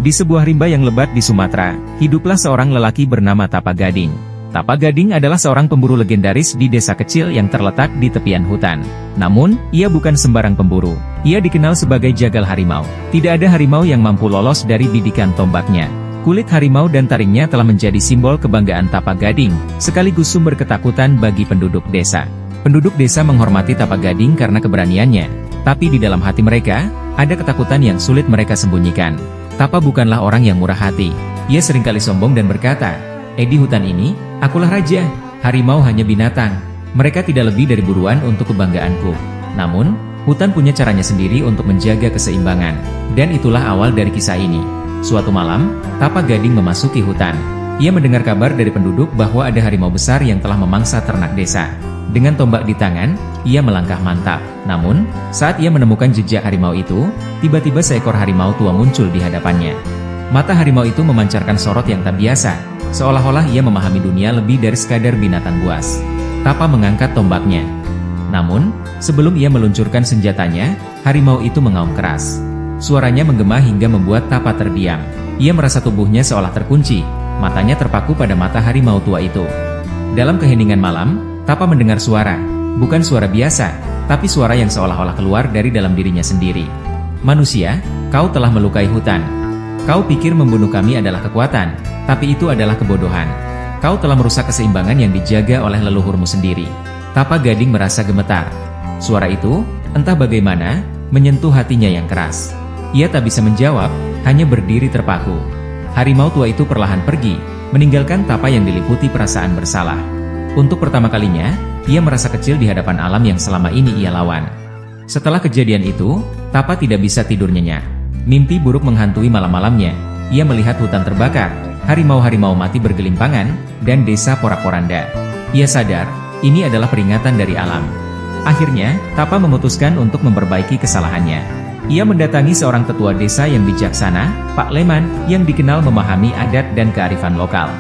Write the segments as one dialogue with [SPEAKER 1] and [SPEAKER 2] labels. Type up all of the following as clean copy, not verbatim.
[SPEAKER 1] Di sebuah rimba yang lebat di Sumatera, hiduplah seorang lelaki bernama Tapa Gading. Tapa Gading adalah seorang pemburu legendaris di desa kecil yang terletak di tepian hutan. Namun, ia bukan sembarang pemburu. Ia dikenal sebagai jagal harimau. Tidak ada harimau yang mampu lolos dari bidikan tombaknya. Kulit harimau dan taringnya telah menjadi simbol kebanggaan Tapa Gading, sekaligus sumber ketakutan bagi penduduk desa. Penduduk desa menghormati Tapa Gading karena keberaniannya, tapi di dalam hati mereka, ada ketakutan yang sulit mereka sembunyikan. Tapa bukanlah orang yang murah hati. Ia seringkali sombong dan berkata, di hutan ini, akulah raja, harimau hanya binatang. Mereka tidak lebih dari buruan untuk kebanggaanku. Namun, hutan punya caranya sendiri untuk menjaga keseimbangan. Dan itulah awal dari kisah ini. Suatu malam, Tapa Gading memasuki hutan. Ia mendengar kabar dari penduduk bahwa ada harimau besar yang telah memangsa ternak desa. Dengan tombak di tangan, ia melangkah mantap. Namun, saat ia menemukan jejak harimau itu, tiba-tiba seekor harimau tua muncul di hadapannya. Mata harimau itu memancarkan sorot yang tak biasa, seolah-olah ia memahami dunia lebih dari sekadar binatang buas. Tapa mengangkat tombaknya. Namun, sebelum ia meluncurkan senjatanya, harimau itu mengaum keras. Suaranya menggema hingga membuat Tapa terdiam. Ia merasa tubuhnya seolah terkunci, matanya terpaku pada mata harimau tua itu. Dalam keheningan malam, Tapa mendengar suara, bukan suara biasa, tapi suara yang seolah-olah keluar dari dalam dirinya sendiri. Manusia, kau telah melukai hutan. Kau pikir membunuh kami adalah kekuatan, tapi itu adalah kebodohan. Kau telah merusak keseimbangan yang dijaga oleh leluhurmu sendiri. Tapa Gading merasa gemetar. Suara itu, entah bagaimana, menyentuh hatinya yang keras. Ia tak bisa menjawab, hanya berdiri terpaku. Harimau tua itu perlahan pergi, meninggalkan Tapa yang diliputi perasaan bersalah. Untuk pertama kalinya, ia merasa kecil di hadapan alam yang selama ini ia lawan. Setelah kejadian itu, Tapa tidak bisa tidur nyenyak. Mimpi buruk menghantui malam-malamnya. Ia melihat hutan terbakar, harimau-harimau mati bergelimpangan, dan desa porak-poranda. Ia sadar, ini adalah peringatan dari alam. Akhirnya, Tapa memutuskan untuk memperbaiki kesalahannya. Ia mendatangi seorang tetua desa yang bijaksana, Pak Leman, yang dikenal memahami adat dan kearifan lokal.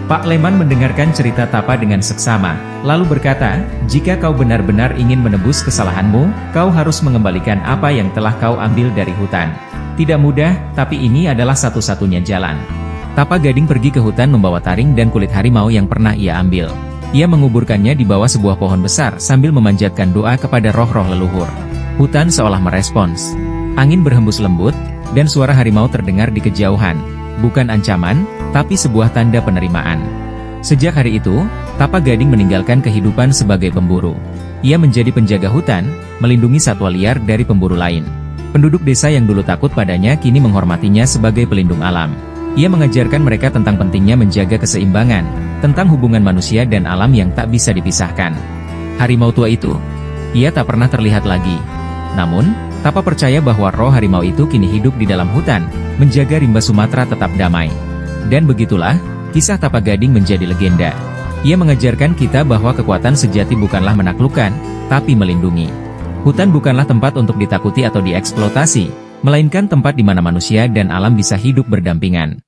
[SPEAKER 1] Pak Leman mendengarkan cerita Tapa dengan seksama, lalu berkata, jika kau benar-benar ingin menebus kesalahanmu, kau harus mengembalikan apa yang telah kau ambil dari hutan. Tidak mudah, tapi ini adalah satu-satunya jalan. Tapa Gading pergi ke hutan membawa taring dan kulit harimau yang pernah ia ambil. Ia menguburkannya di bawah sebuah pohon besar sambil memanjatkan doa kepada roh-roh leluhur. Hutan seolah merespons. Angin berhembus lembut, dan suara harimau terdengar di kejauhan. Bukan ancaman, tapi sebuah tanda penerimaan. Sejak hari itu, Tapa Gading meninggalkan kehidupan sebagai pemburu. Ia menjadi penjaga hutan, melindungi satwa liar dari pemburu lain. Penduduk desa yang dulu takut padanya kini menghormatinya sebagai pelindung alam. Ia mengajarkan mereka tentang pentingnya menjaga keseimbangan, tentang hubungan manusia dan alam yang tak bisa dipisahkan. Harimau tua itu, ia tak pernah terlihat lagi. Namun, Tapa percaya bahwa roh harimau itu kini hidup di dalam hutan, menjaga rimba Sumatera tetap damai. Dan begitulah, kisah Tapa Gading menjadi legenda. Ia mengajarkan kita bahwa kekuatan sejati bukanlah menaklukkan, tapi melindungi. Hutan bukanlah tempat untuk ditakuti atau dieksploitasi, melainkan tempat di mana manusia dan alam bisa hidup berdampingan.